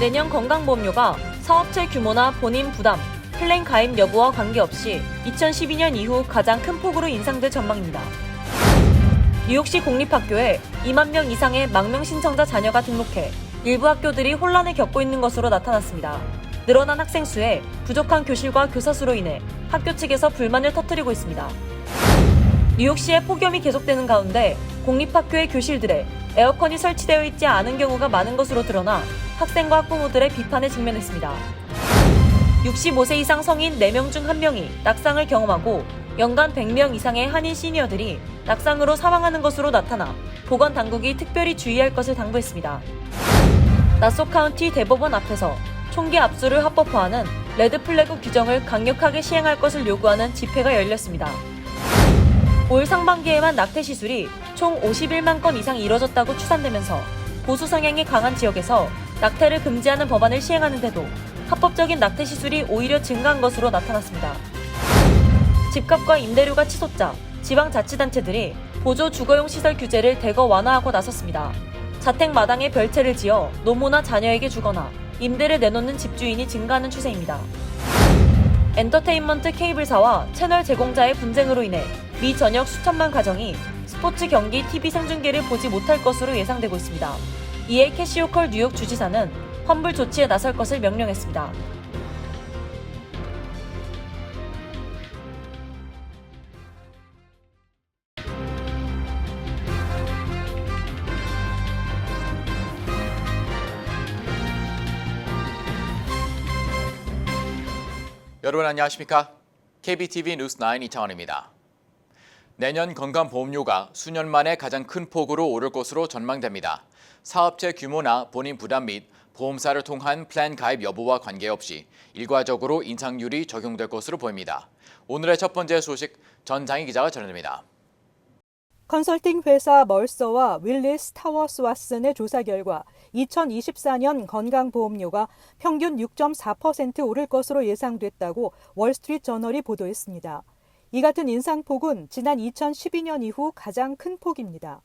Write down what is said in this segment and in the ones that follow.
내년 건강보험료가 사업체 규모나 본인 부담, 플랜 가입 여부와 관계없이 2012년 이후 가장 큰 폭으로 인상될 전망입니다. 뉴욕시 공립학교에 2만 명 이상의 망명 신청자 자녀가 등록해 일부 학교들이 혼란을 겪고 있는 것으로 나타났습니다. 늘어난 학생 수에 부족한 교실과 교사 수로 인해 학교 측에서 불만을 터뜨리고 있습니다. 뉴욕시의 폭염이 계속되는 가운데 공립학교의 교실들에 에어컨이 설치되어 있지 않은 경우가 많은 것으로 드러나 학생과 학부모들의 비판에 직면했습니다. 65세 이상 성인 4명 중 1명이 낙상을 경험하고 연간 100명 이상의 한인 시니어들이 낙상으로 사망하는 것으로 나타나 보건당국이 특별히 주의할 것을 당부했습니다. 나소 카운티 대법원 앞에서 총기 압수를 합법화하는 레드 플래그 규정을 강력하게 시행할 것을 요구하는 집회가 열렸습니다. 올 상반기에만 낙태 시술이 총 51만 건 이상 이뤄졌다고 추산되면서 보수 성향이 강한 지역에서 낙태를 금지하는 법안을 시행하는데도 합법적인 낙태 시술이 오히려 증가한 것으로 나타났습니다. 집값과 임대료가 치솟자 지방자치단체들이 보조 주거용 시설 규제를 대거 완화하고 나섰습니다. 자택 마당에 별채를 지어 노모나 자녀에게 주거나 임대를 내놓는 집주인이 증가하는 추세입니다. 엔터테인먼트 케이블사와 채널 제공자의 분쟁으로 인해 미 전역 수천만 가정이 스포츠 경기 TV 생중계를 보지 못할 것으로 예상되고 있습니다. 이에 캐시 호컬 뉴욕 주지사는 환불 조치에 나설 것을 명령했습니다. 여러분 안녕하십니까? KBTV 뉴스9 이창원입니다. 내년 건강보험료가 수년 만에 가장 큰 폭으로 오를 것으로 전망됩니다. 사업체 규모나 본인 부담 및 보험사를 통한 플랜 가입 여부와 관계없이 일괄적으로 인상률이 적용될 것으로 보입니다. 오늘의 첫 번째 소식 전장희 기자가 전해드립니다. 컨설팅 회사 멀서와 윌리스 타워스 왓슨의 조사 결과 2024년 건강보험료가 평균 6.4% 오를 것으로 예상됐다고 월스트리트저널이 보도했습니다. 이 같은 인상폭은 지난 2012년 이후 가장 큰 폭입니다.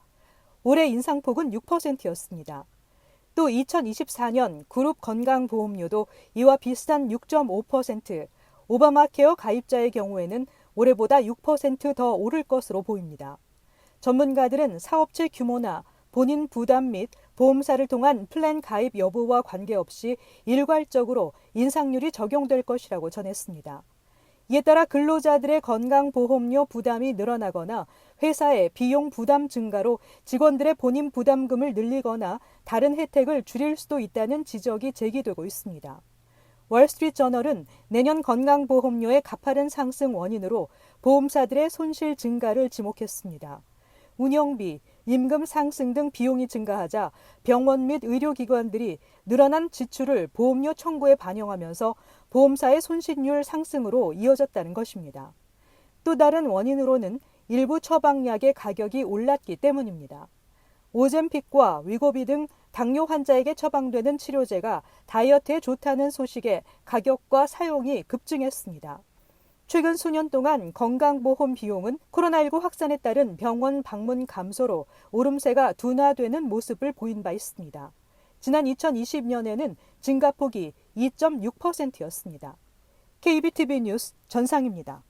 올해 인상폭은 6%였습니다. 또 2024년 그룹 건강보험료도 이와 비슷한 6.5%, 오바마케어 가입자의 경우에는 올해보다 6% 더 오를 것으로 보입니다. 전문가들은 사업체 규모나 본인 부담 및 보험사를 통한 플랜 가입 여부와 관계없이 일괄적으로 인상률이 적용될 것이라고 전했습니다. 이에 따라 근로자들의 건강보험료 부담이 늘어나거나 회사의 비용 부담 증가로 직원들의 본인 부담금을 늘리거나 다른 혜택을 줄일 수도 있다는 지적이 제기되고 있습니다. 월스트리트저널은 내년 건강보험료의 가파른 상승 원인으로 보험사들의 손실 증가를 지목했습니다. 운영비, 임금 상승 등 비용이 증가하자 병원 및 의료기관들이 늘어난 지출을 보험료 청구에 반영하면서 보험사의 손실률 상승으로 이어졌다는 것입니다. 또 다른 원인으로는 일부 처방약의 가격이 올랐기 때문입니다. 오젬픽과 위고비 등 당뇨 환자에게 처방되는 치료제가 다이어트에 좋다는 소식에 가격과 사용이 급증했습니다. 최근 수년 동안 건강보험 비용은 코로나19 확산에 따른 병원 방문 감소로 오름세가 둔화되는 모습을 보인 바 있습니다. 지난 2020년에는 증가폭이 2.6%였습니다. KBTV 뉴스 전상입니다.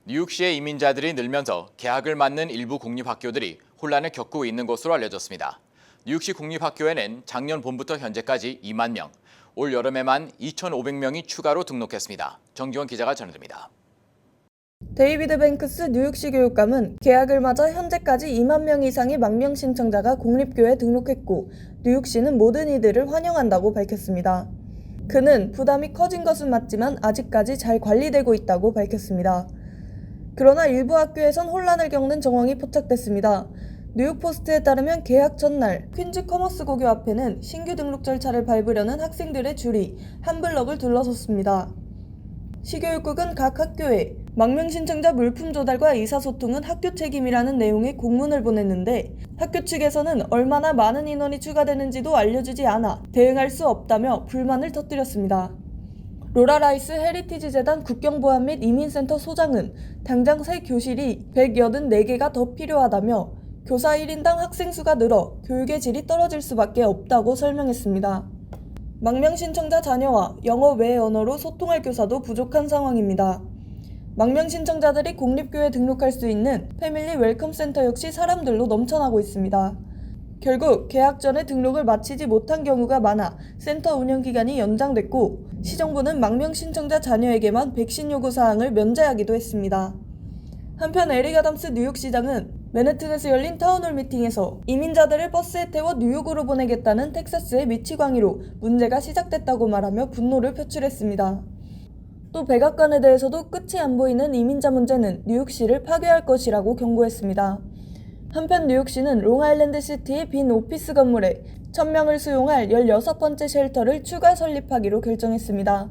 뉴욕시의 이민자들이 늘면서 개학을 맞는 일부 공립학교들이 혼란을 겪고 있는 것으로 알려졌습니다. 뉴욕시 공립학교에는 작년 봄부터 현재까지 2만 명, 올 여름에만 2,500명이 추가로 등록했습니다. 정기원 기자가 전해드립니다. 데이비드 뱅크스 뉴욕시 교육감은 개학을 맞아 현재까지 2만 명 이상의 망명 신청자가 공립교에 등록했고 뉴욕시는 모든 이들을 환영한다고 밝혔습니다. 그는 부담이 커진 것은 맞지만 아직까지 잘 관리되고 있다고 밝혔습니다. 그러나 일부 학교에선 혼란을 겪는 정황이 포착됐습니다. 뉴욕포스트에 따르면 개학 전날 퀸즈 커머스 고교 앞에는 신규 등록 절차를 밟으려는 학생들의 줄이 한 블럭을 둘러섰습니다. 시교육국은 각 학교에 망명 신청자 물품 조달과 의사소통은 학교 책임이라는 내용의 공문을 보냈는데 학교 측에서는 얼마나 많은 인원이 추가되는지도 알려주지 않아 대응할 수 없다며 불만을 터뜨렸습니다. 로라 라이스 헤리티지 재단 국경보안 및 이민센터 소장은 당장 새 교실이 184개가 더 필요하다며 교사 1인당 학생 수가 늘어 교육의 질이 떨어질 수밖에 없다고 설명했습니다. 망명 신청자 자녀와 영어 외 언어로 소통할 교사도 부족한 상황입니다. 망명 신청자들이 공립교에 등록할 수 있는 패밀리 웰컴 센터 역시 사람들로 넘쳐나고 있습니다. 결국 계약 전에 등록을 마치지 못한 경우가 많아 센터 운영 기간이 연장됐고 시정부는 망명 신청자 자녀에게만 백신 요구 사항을 면제하기도 했습니다. 한편 에릭 아담스 뉴욕시장은 맨해튼에서 열린 타운홀 미팅에서 이민자들을 버스에 태워 뉴욕으로 보내겠다는 텍사스의 미치 광의로 문제가 시작됐다고 말하며 분노를 표출했습니다. 또 백악관에 대해서도 끝이 안 보이는 이민자 문제는 뉴욕시를 파괴할 것이라고 경고했습니다. 한편 뉴욕시는 롱아일랜드 시티의 빈 오피스 건물에 1000명을 수용할 16번째 쉘터를 추가 설립하기로 결정했습니다.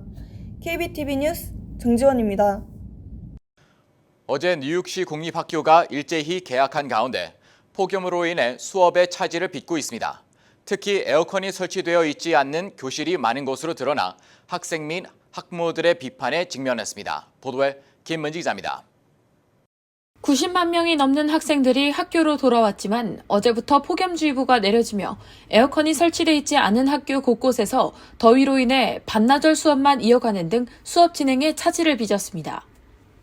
KBTV 뉴스 정지원입니다. 어제 뉴욕시 공립학교가 일제히 개학한 가운데 폭염으로 인해 수업에 차질을 빚고 있습니다. 특히 에어컨이 설치되어 있지 않는 교실이 많은 것으로 드러나 학생 및 학부모들의 비판에 직면했습니다. 보도에 김문지 기자입니다. 90만 명이 넘는 학생들이 학교로 돌아왔지만 어제부터 폭염주의보가 내려지며 에어컨이 설치돼 있지 않은 학교 곳곳에서 더위로 인해 반나절 수업만 이어가는 등 수업 진행에 차질을 빚었습니다.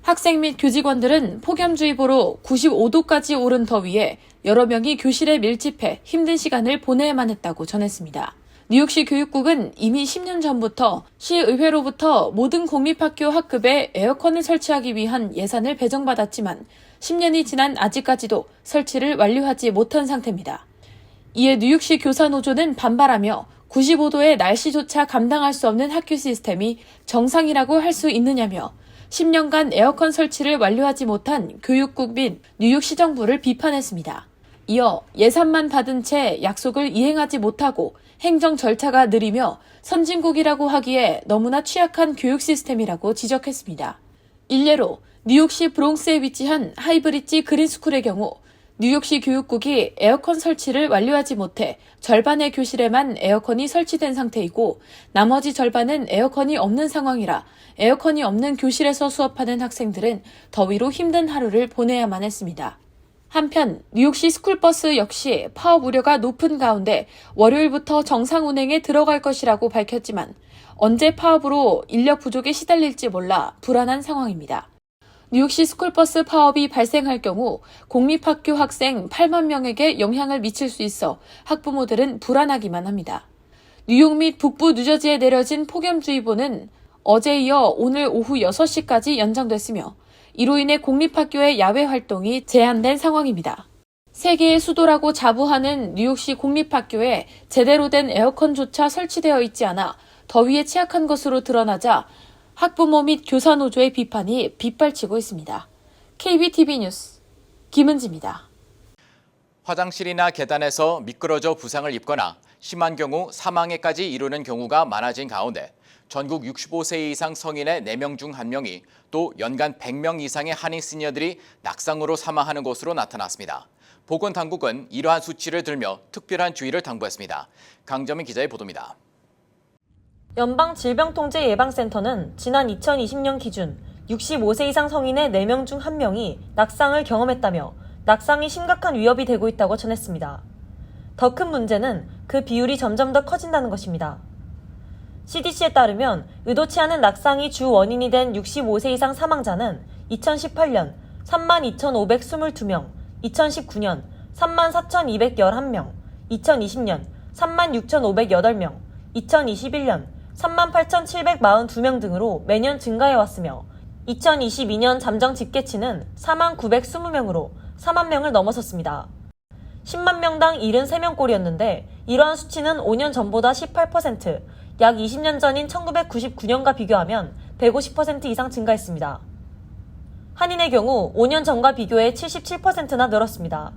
학생 및 교직원들은 폭염주의보로 95도까지 오른 더위에 여러 명이 교실에 밀집해 힘든 시간을 보내야만 했다고 전했습니다. 뉴욕시 교육국은 이미 10년 전부터 시의회로부터 모든 공립학교 학급에 에어컨을 설치하기 위한 예산을 배정받았지만 10년이 지난 아직까지도 설치를 완료하지 못한 상태입니다. 이에 뉴욕시 교사노조는 반발하며 95도의 날씨조차 감당할 수 없는 학교 시스템이 정상이라고 할 수 있느냐며 10년간 에어컨 설치를 완료하지 못한 교육국 및 뉴욕시정부를 비판했습니다. 이어 예산만 받은 채 약속을 이행하지 못하고 행정 절차가 느리며 선진국이라고 하기에 너무나 취약한 교육 시스템이라고 지적했습니다. 일례로 뉴욕시 브롱스에 위치한 하이브리지 그린스쿨의 경우 뉴욕시 교육국이 에어컨 설치를 완료하지 못해 절반의 교실에만 에어컨이 설치된 상태이고 나머지 절반은 에어컨이 없는 상황이라 에어컨이 없는 교실에서 수업하는 학생들은 더위로 힘든 하루를 보내야만 했습니다. 한편 뉴욕시 스쿨버스 역시 파업 우려가 높은 가운데 월요일부터 정상 운행에 들어갈 것이라고 밝혔지만 언제 파업으로 인력 부족에 시달릴지 몰라 불안한 상황입니다. 뉴욕시 스쿨버스 파업이 발생할 경우 공립학교 학생 8만 명에게 영향을 미칠 수 있어 학부모들은 불안하기만 합니다. 뉴욕 및 북부 뉴저지에 내려진 폭염주의보는 어제 이어 오늘 오후 6시까지 연장됐으며 이로 인해 공립학교의 야외 활동이 제한된 상황입니다. 세계의 수도라고 자부하는 뉴욕시 공립학교에 제대로 된 에어컨조차 설치되어 있지 않아 더위에 취약한 것으로 드러나자 학부모 및 교사노조의 비판이 빗발치고 있습니다. KBTV 뉴스 김은지입니다. 화장실이나 계단에서 미끄러져 부상을 입거나 심한 경우 사망에까지 이르는 경우가 많아진 가운데 전국 65세 이상 성인의 4명 중 1명이 또 연간 100명 이상의 한인 시니어들이 낙상으로 사망하는 것으로 나타났습니다. 보건당국은 이러한 수치를 들며 특별한 주의를 당부했습니다. 강정민 기자의 보도입니다. 연방질병통제예방센터는 지난 2020년 기준 65세 이상 성인의 4명 중 1명이 낙상을 경험했다며 낙상이 심각한 위협이 되고 있다고 전했습니다. 더 큰 문제는 그 비율이 점점 더 커진다는 것입니다. CDC에 따르면 의도치 않은 낙상이 주 원인이 된 65세 이상 사망자는 2018년 32,522명, 2019년 34,211명, 2020년 36,508명, 2021년 38,742명 등으로 매년 증가해왔으며 2022년 잠정 집계치는 49,920명으로 4만 명을 넘어섰습니다. 10만 명당 73명꼴이었는데 이러한 수치는 5년 전보다 18%, 약 20년 전인 1999년과 비교하면 150% 이상 증가했습니다. 한인의 경우 5년 전과 비교해 77%나 늘었습니다.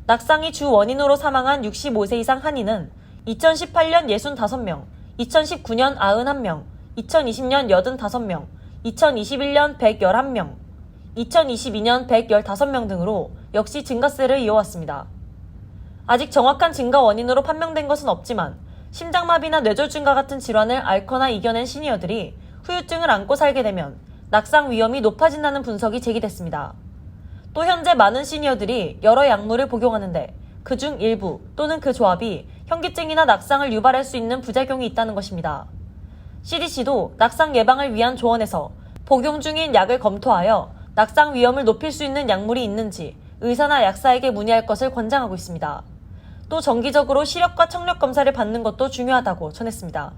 낙상이 주 원인으로 사망한 65세 이상 한인은 2018년 65명, 2019년 91명, 2020년 85명, 2021년 111명, 2022년 115명 등으로 역시 증가세를 이어왔습니다. 아직 정확한 증가 원인으로 판명된 것은 없지만 심장마비나 뇌졸중과 같은 질환을 앓거나 이겨낸 시니어들이 후유증을 안고 살게 되면 낙상 위험이 높아진다는 분석이 제기됐습니다. 또 현재 많은 시니어들이 여러 약물을 복용하는데 그중 일부 또는 그 조합이 현기증이나 낙상을 유발할 수 있는 부작용이 있다는 것입니다. CDC도 낙상 예방을 위한 조언에서 복용 중인 약을 검토하여 낙상 위험을 높일 수 있는 약물이 있는지 의사나 약사에게 문의할 것을 권장하고 있습니다. 또 정기적으로 시력과 청력 검사를 받는 것도 중요하다고 전했습니다.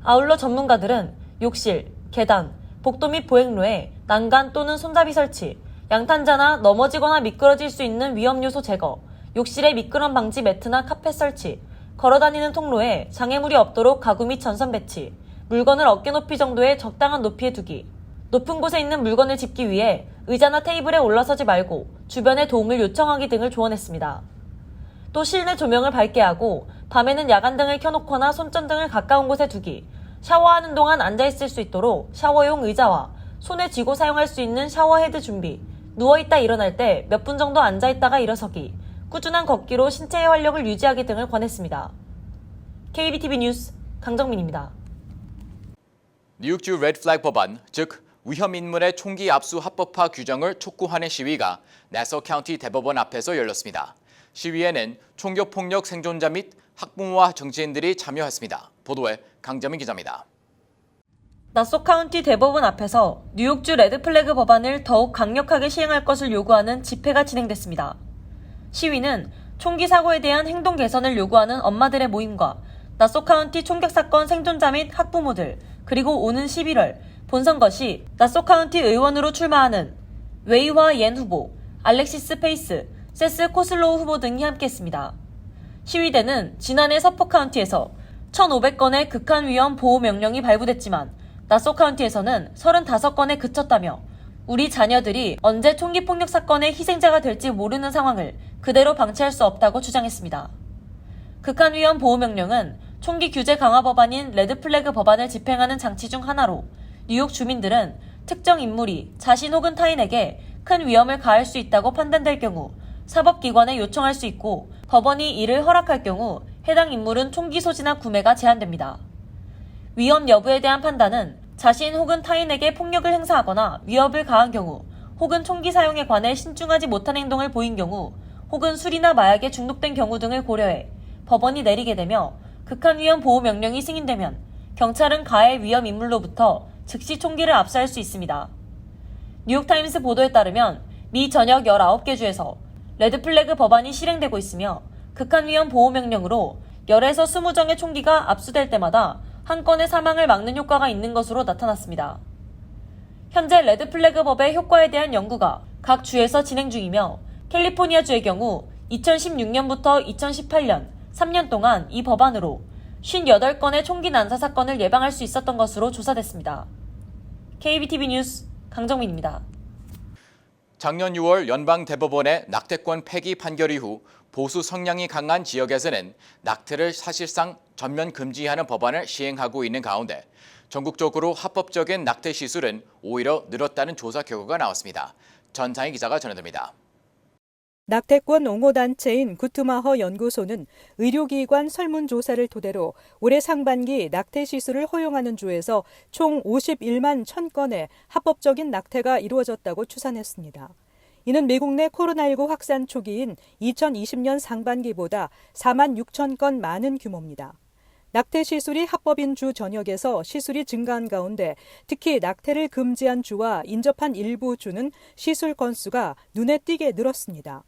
아울러 전문가들은 욕실, 계단, 복도 및 보행로에 난간 또는 손잡이 설치, 양탄자나 넘어지거나 미끄러질 수 있는 위험 요소 제거, 욕실에 미끄럼 방지 매트나 카펫 설치, 걸어다니는 통로에 장애물이 없도록 가구 및 전선 배치, 물건을 어깨 높이 정도의 적당한 높이에 두기, 높은 곳에 있는 물건을 짚기 위해 의자나 테이블에 올라서지 말고 주변에 도움을 요청하기 등을 조언했습니다. 또 실내 조명을 밝게 하고 밤에는 야간등을 켜놓거나 손전등을 가까운 곳에 두기, 샤워하는 동안 앉아있을 수 있도록 샤워용 의자와 손에 쥐고 사용할 수 있는 샤워헤드 준비, 누워있다 일어날 때 몇 분 정도 앉아있다가 일어서기, 꾸준한 걷기로 신체의 활력을 유지하기 등을 권했습니다. KBTV 뉴스 강정민입니다. 뉴욕주 레드플래그 법안, 즉 위험인물의 총기 압수 합법화 규정을 촉구하는 시위가 나소 카운티 대법원 앞에서 열렸습니다. 시위에는 총격폭력 생존자 및 학부모와 정치인들이 참여했습니다. 보도에 강정민 기자입니다. 나소 카운티 대법원 앞에서 뉴욕주 레드플래그 법안을 더욱 강력하게 시행할 것을 요구하는 집회가 진행됐습니다. 시위는 총기 사고에 대한 행동 개선을 요구하는 엄마들의 모임과 나소 카운티 총격 사건 생존자 및 학부모들, 그리고 오는 11월 본선거 시 나소 카운티 의원으로 출마하는 웨이화 옌 후보, 알렉시스 페이스, 세스 코슬로우 후보 등이 함께했습니다. 시위대는 지난해 서포 카운티에서 1,500건의 극한 위험 보호 명령이 발부됐지만 나소 카운티에서는 35건에 그쳤다며 우리 자녀들이 언제 총기 폭력 사건의 희생자가 될지 모르는 상황을 그대로 방치할 수 없다고 주장했습니다. 극한 위험 보호 명령은 총기 규제 강화 법안인 레드플래그 법안을 집행하는 장치 중 하나로 뉴욕 주민들은 특정 인물이 자신 혹은 타인에게 큰 위험을 가할 수 있다고 판단될 경우 사법기관에 요청할 수 있고 법원이 이를 허락할 경우 해당 인물은 총기 소지나 구매가 제한됩니다. 위험 여부에 대한 판단은 자신 혹은 타인에게 폭력을 행사하거나 위협을 가한 경우 혹은 총기 사용에 관해 신중하지 못한 행동을 보인 경우 혹은 술이나 마약에 중독된 경우 등을 고려해 법원이 내리게 되며 극한 위험 보호 명령이 승인되면 경찰은 가해 위험 인물로부터 즉시 총기를 압수할 수 있습니다. 뉴욕타임스 보도에 따르면 미 전역 19개 주에서 레드플래그 법안이 실행되고 있으며 극한 위험 보호 명령으로 10에서 20정의 총기가 압수될 때마다 한 건의 사망을 막는 효과가 있는 것으로 나타났습니다. 현재 레드플래그 법의 효과에 대한 연구가 각 주에서 진행 중이며 캘리포니아주의 경우 2016년부터 2018년 3년 동안 이 법안으로 58건의 총기 난사 사건을 예방할 수 있었던 것으로 조사됐습니다. KBTV 뉴스 강정민입니다. 작년 6월 연방대법원의 낙태권 폐기 판결 이후 보수 성향이 강한 지역에서는 낙태를 사실상 전면 금지하는 법안을 시행하고 있는 가운데 전국적으로 합법적인 낙태 시술은 오히려 늘었다는 조사 결과가 나왔습니다. 전창희 기자가 전해드립니다. 낙태권 옹호단체인 구트마허 연구소는 의료기관 설문조사를 토대로 올해 상반기 낙태 시술을 허용하는 주에서 총 51만 1,000건의 합법적인 낙태가 이루어졌다고 추산했습니다. 이는 미국 내 코로나19 확산 초기인 2020년 상반기보다 4만 6천 건 많은 규모입니다. 낙태 시술이 합법인 주 전역에서 시술이 증가한 가운데 특히 낙태를 금지한 주와 인접한 일부 주는 시술 건수가 눈에 띄게 늘었습니다.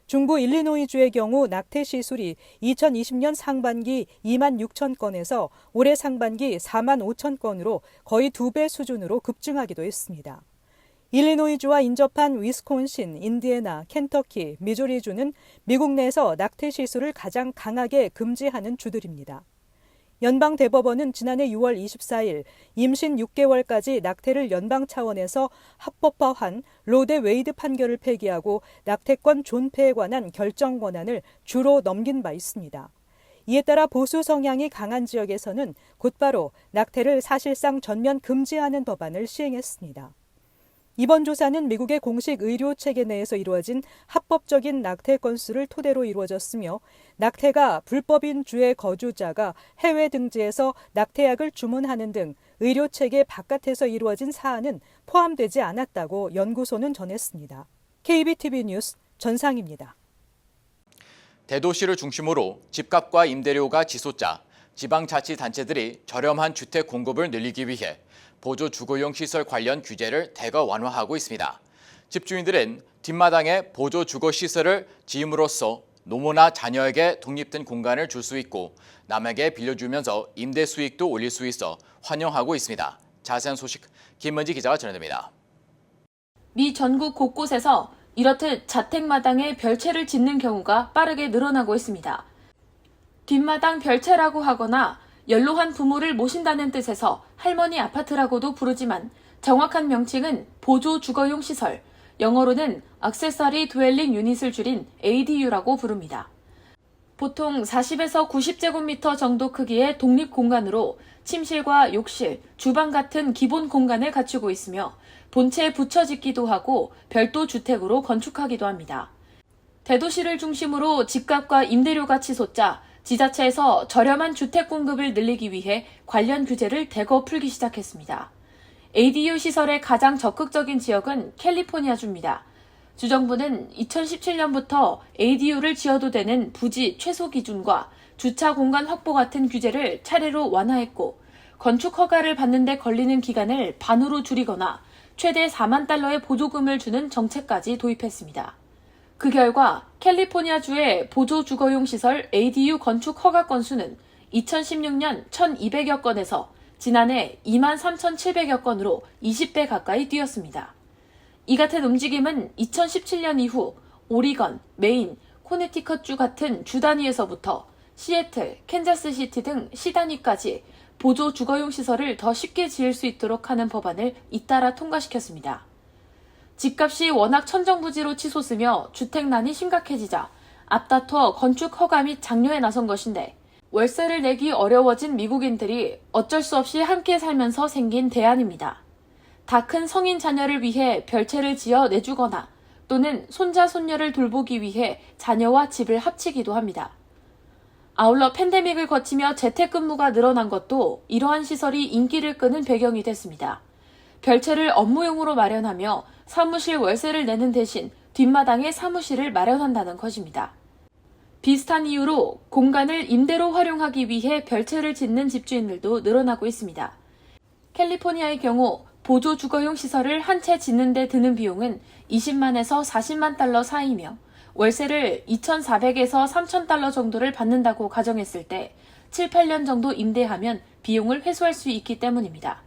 중부 일리노이주의 경우 낙태 시술이 2020년 상반기 2만 6천 건에서 올해 상반기 4만 5천 건으로 거의 2배 수준으로 급증하기도 했습니다. 일리노이주와 인접한 위스콘신, 인디애나, 켄터키, 미주리주는 미국 내에서 낙태 시술을 가장 강하게 금지하는 주들입니다. 연방대법원은 지난해 6월 24일 임신 6개월까지 낙태를 연방 차원에서 합법화한 로데 웨이드 판결을 폐기하고 낙태권 존폐에 관한 결정 권한을 주로 넘긴 바 있습니다. 이에 따라 보수 성향이 강한 지역에서는 곧바로 낙태를 사실상 전면 금지하는 법안을 시행했습니다. 이번 조사는 미국의 공식 의료 체계 내에서 이루어진 합법적인 낙태 건수를 토대로 이루어졌으며 낙태가 불법인 주의 거주자가 해외 등지에서 낙태약을 주문하는 등 의료 체계 바깥에서 이루어진 사안은 포함되지 않았다고 연구소는 전했습니다. KBTV 뉴스 전상입니다. 대도시를 중심으로 집값과 임대료가 치솟자 지방자치단체들이 저렴한 주택 공급을 늘리기 위해 보조 주거용 시설 관련 규제를 대거 완화하고 있습니다. 집주인들은 뒷마당에 보조 주거 시설을 지음으로써 노모나 자녀에게 독립된 공간을 줄 수 있고 남에게 빌려주면서 임대 수익도 올릴 수 있어 환영하고 있습니다. 자세한 소식 김은지 기자가 전해드립니다. 미 전국 곳곳에서 이렇듯 자택마당에 별채를 짓는 경우가 빠르게 늘어나고 있습니다. 뒷마당 별채라고 하거나 연로한 부모를 모신다는 뜻에서 할머니 아파트라고도 부르지만 정확한 명칭은 보조 주거용 시설, 영어로는 액세서리 드웰링 유닛을 줄인 ADU라고 부릅니다. 보통 40에서 90제곱미터 정도 크기의 독립 공간으로 침실과 욕실, 주방 같은 기본 공간을 갖추고 있으며 본체에 붙여 짓기도 하고 별도 주택으로 건축하기도 합니다. 대도시를 중심으로 집값과 임대료가 치솟자 지자체에서 저렴한 주택 공급을 늘리기 위해 관련 규제를 대거 풀기 시작했습니다. ADU 시설의 가장 적극적인 지역은 캘리포니아주입니다. 주정부는 2017년부터 ADU를 지어도 되는 부지 최소 기준과 주차 공간 확보 같은 규제를 차례로 완화했고 건축 허가를 받는 데 걸리는 기간을 반으로 줄이거나 최대 4만 달러의 보조금을 주는 정책까지 도입했습니다. 그 결과 캘리포니아주의 보조 주거용 시설 ADU 건축 허가 건수는 2016년 1,200여 건에서 지난해 23,700여 건으로 20배 가까이 뛰었습니다. 이 같은 움직임은 2017년 이후 오리건, 메인, 코네티컷주 같은 주 단위에서부터 시애틀, 캔자스시티 등 시 단위까지 보조 주거용 시설을 더 쉽게 지을 수 있도록 하는 법안을 잇따라 통과시켰습니다. 집값이 워낙 천정부지로 치솟으며 주택난이 심각해지자 앞다퉈 건축 허가 및 장려에 나선 것인데 월세를 내기 어려워진 미국인들이 어쩔 수 없이 함께 살면서 생긴 대안입니다. 다 큰 성인 자녀를 위해 별채를 지어 내주거나 또는 손자 손녀를 돌보기 위해 자녀와 집을 합치기도 합니다. 아울러 팬데믹을 거치며 재택근무가 늘어난 것도 이러한 시설이 인기를 끄는 배경이 됐습니다. 별채를 업무용으로 마련하며 사무실 월세를 내는 대신 뒷마당에 사무실을 마련한다는 것입니다. 비슷한 이유로 공간을 임대로 활용하기 위해 별채를 짓는 집주인들도 늘어나고 있습니다. 캘리포니아의 경우 보조 주거용 시설을 한 채 짓는 데 드는 비용은 20만에서 40만 달러 사이며 월세를 2,400에서 3,000달러 정도를 받는다고 가정했을 때 7, 8년 정도 임대하면 비용을 회수할 수 있기 때문입니다.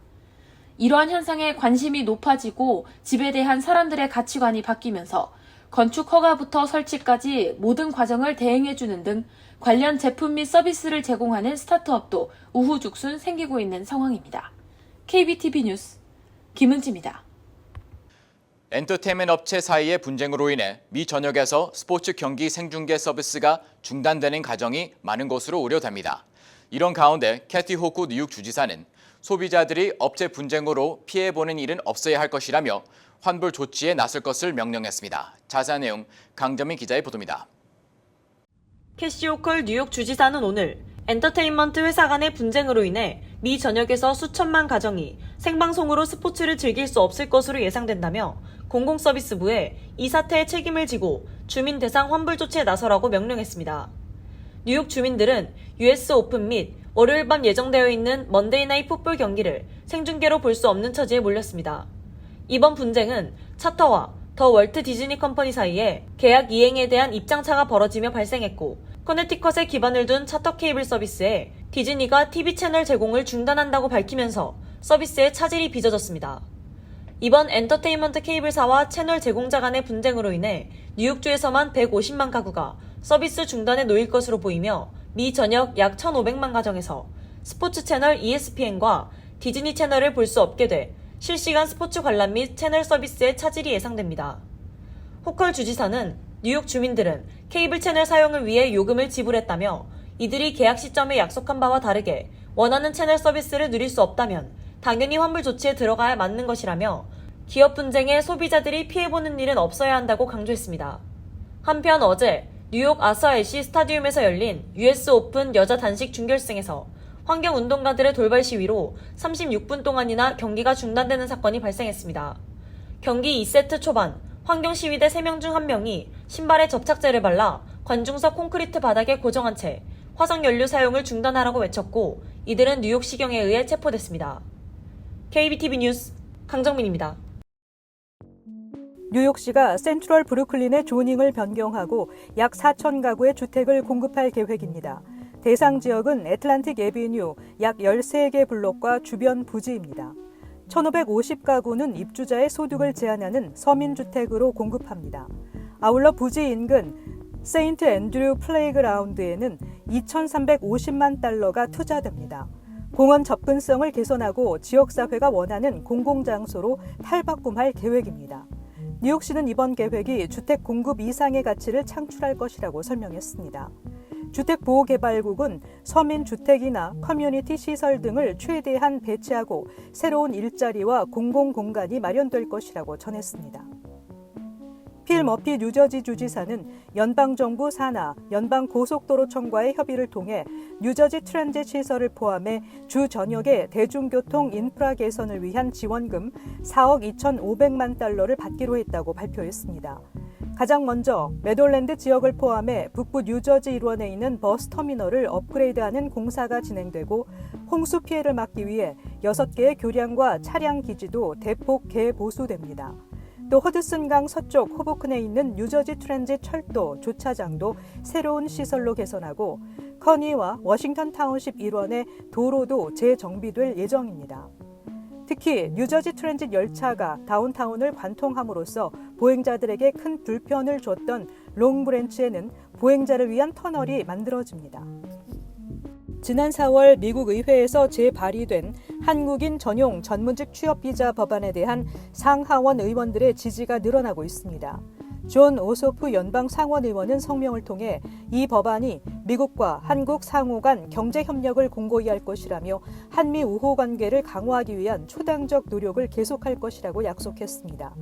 이러한 현상에 관심이 높아지고 집에 대한 사람들의 가치관이 바뀌면서 건축 허가부터 설치까지 모든 과정을 대행해주는 등 관련 제품 및 서비스를 제공하는 스타트업도 우후죽순 생기고 있는 상황입니다. KBTV 뉴스 김은지입니다. 엔터테인먼트 업체 사이의 분쟁으로 인해 미 전역에서 스포츠 경기 생중계 서비스가 중단되는 가정이 많은 것으로 우려됩니다. 이런 가운데 캐티 호쿠 뉴욕 주지사는 소비자들이 업체 분쟁으로 피해보는 일은 없어야 할 것이라며 환불 조치에 나설 것을 명령했습니다. 자세한 내용 강정민 기자의 보도입니다. 캐시 호컬 뉴욕 주지사는 오늘 엔터테인먼트 회사 간의 분쟁으로 인해 미 전역에서 수천만 가정이 생방송으로 스포츠를 즐길 수 없을 것으로 예상된다며 공공서비스부에 이 사태의 책임을 지고 주민 대상 환불 조치에 나서라고 명령했습니다. 뉴욕 주민들은 US 오픈 및 월요일 밤 예정되어 있는 먼데이 나잇 풋볼 경기를 생중계로 볼 수 없는 처지에 몰렸습니다. 이번 분쟁은 차터와 더 월트 디즈니 컴퍼니 사이에 계약 이행에 대한 입장차가 벌어지며 발생했고 커네티컷에 기반을 둔 차터 케이블 서비스에 디즈니가 TV 채널 제공을 중단한다고 밝히면서 서비스의 차질이 빚어졌습니다. 이번 엔터테인먼트 케이블사와 채널 제공자 간의 분쟁으로 인해 뉴욕주에서만 150만 가구가 서비스 중단에 놓일 것으로 보이며 미 전역 약 1,500만 가정에서 스포츠 채널 ESPN과 디즈니 채널을 볼 수 없게 돼 실시간 스포츠 관람 및 채널 서비스의 차질이 예상됩니다. 호컬 주지사는 뉴욕 주민들은 케이블 채널 사용을 위해 요금을 지불했다며 이들이 계약 시점에 약속한 바와 다르게 원하는 채널 서비스를 누릴 수 없다면 당연히 환불 조치에 들어가야 맞는 것이라며 기업 분쟁에 소비자들이 피해보는 일은 없어야 한다고 강조했습니다. 한편 어제 뉴욕 아사엘시 스타디움에서 열린 US 오픈 여자 단식 준결승에서 환경운동가들의 돌발 시위로 36분 동안이나 경기가 중단되는 사건이 발생했습니다. 경기 2세트 초반 환경시위대 3명 중 1명이 신발에 접착제를 발라 관중석 콘크리트 바닥에 고정한 채 화석 연료 사용을 중단하라고 외쳤고 이들은 뉴욕시경에 의해 체포됐습니다. KBTV 뉴스 강정민입니다. 뉴욕시가 센트럴 브루클린의 조닝을 변경하고 약 4천 가구의 주택을 공급할 계획입니다. 대상 지역은 애틀란틱 애비뉴 약 13개 블록과 주변 부지입니다. 1,550가구는 입주자의 소득을 제한하는 서민주택으로 공급합니다. 아울러 부지 인근 세인트 앤드류 플레이그라운드에는 2,350만 달러가 투자됩니다. 공원 접근성을 개선하고 지역사회가 원하는 공공장소로 탈바꿈할 계획입니다. 뉴욕시는 이번 계획이 주택 공급 이상의 가치를 창출할 것이라고 설명했습니다. 주택보호개발국은 서민주택이나 커뮤니티 시설 등을 최대한 배치하고 새로운 일자리와 공공공간이 마련될 것이라고 전했습니다. 필 머피 뉴저지 주지사는 연방정부 산하 연방고속도로청과의 협의를 통해 뉴저지 트랜짓 시설을 포함해 주 전역의 대중교통 인프라 개선을 위한 지원금 4억 2,500만 달러를 받기로 했다고 발표했습니다. 가장 먼저 메돌랜드 지역을 포함해 북부 뉴저지 일원에 있는 버스터미널을 업그레이드하는 공사가 진행되고 홍수 피해를 막기 위해 6개의 교량과 차량 기지도 대폭 개보수됩니다. 또 허드슨강 서쪽 호보큰에 있는 뉴저지 트랜짓 철도 주차장도 새로운 시설로 개선하고 커니와 워싱턴 타운십 일원의 도로도 재정비될 예정입니다. 특히 뉴저지 트랜짓 열차가 다운타운을 관통함으로써 보행자들에게 큰 불편을 줬던 롱브랜치에는 보행자를 위한 터널이 만들어집니다. 지난 4월 미국 의회에서 재발의된 한국인 전용 전문직 취업비자 법안에 대한 상하원 의원들의 지지가 늘어나고 있습니다. 존 오소프 연방 상원 의원은 성명을 통해 이 법안이 미국과 한국 상호 간 경제 협력을 공고히 할 것이라며 한미 우호 관계를 강화하기 위한 초당적 노력을 계속할 것이라고 약속했습니다.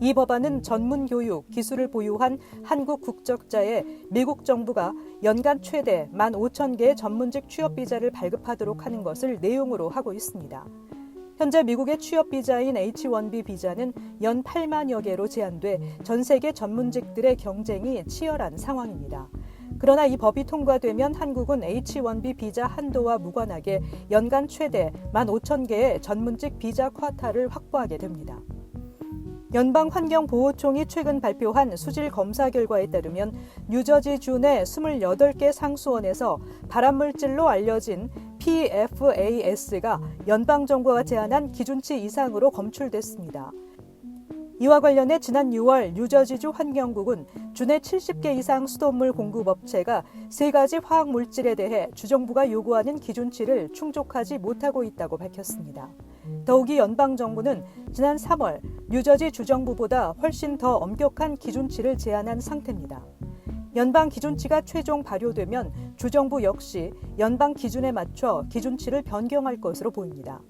이 법안은 전문 교육, 기술을 보유한 한국 국적자의 미국 정부가 연간 최대 15,000개의 전문직 취업비자를 발급하도록 하는 것을 내용으로 하고 있습니다. 현재 미국의 취업비자인 H-1B 비자는 연 8만여 개로 제한돼 전 세계 전문직들의 경쟁이 치열한 상황입니다. 그러나 이 법이 통과되면 한국은 H-1B 비자 한도와 무관하게 연간 최대 15,000개의 전문직 비자 쿼타를 확보하게 됩니다. 연방환경보호청이 최근 발표한 수질 검사 결과에 따르면 뉴저지주 내 28개 상수원에서 발암물질로 알려진 PFAS가 연방정부가 제한한 기준치 이상으로 검출됐습니다. 이와 관련해 지난 6월 뉴저지주 환경국은 주내 70개 이상 수돗물 공급업체가 3가지 화학물질에 대해 주정부가 요구하는 기준치를 충족하지 못하고 있다고 밝혔습니다. 더욱이 연방정부는 지난 3월 뉴저지 주정부보다 훨씬 더 엄격한 기준치를 제안한 상태입니다. 연방 기준치가 최종 발효되면 주정부 역시 연방 기준에 맞춰 기준치를 변경할 것으로 보입니다.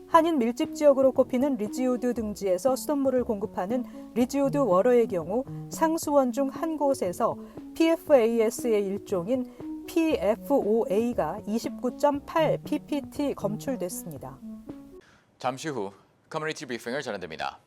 한인 밀집 지역으로 꼽히는 리지우드 등지에서 수돗물을 공급하는 리지우드 워러의 경우 상수원 중 한 곳에서 PFAS의 일종인 PFOA가 29.8 ppt 검출됐습니다. 잠시 후 커뮤니티 브리핑을 전해드립니다.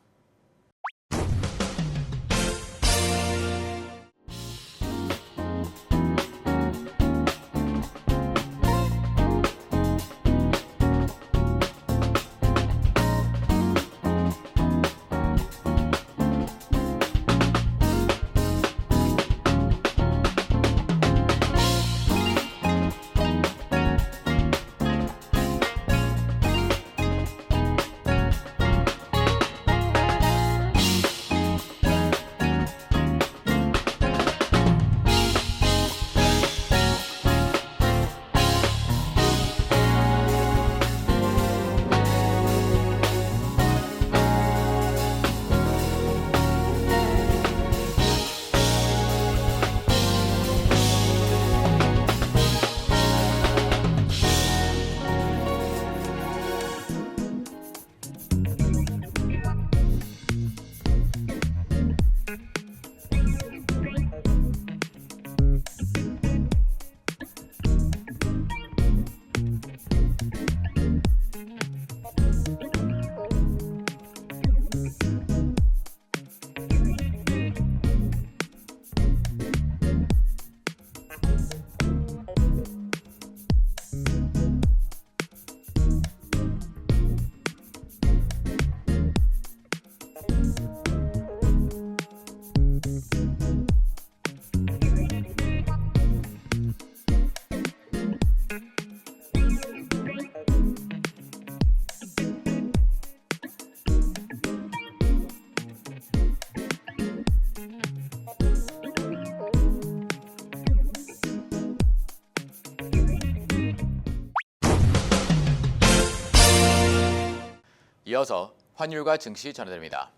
이어서 환율과 증시 전해드립니다.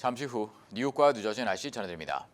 잠시 후 뉴욕과 뉴저지 날씨 전해드립니다.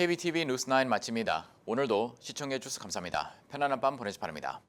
KBTV 뉴스9 마칩니다. 오늘도 시청해 주셔서 감사합니다. 편안한 밤 보내시 바랍니다.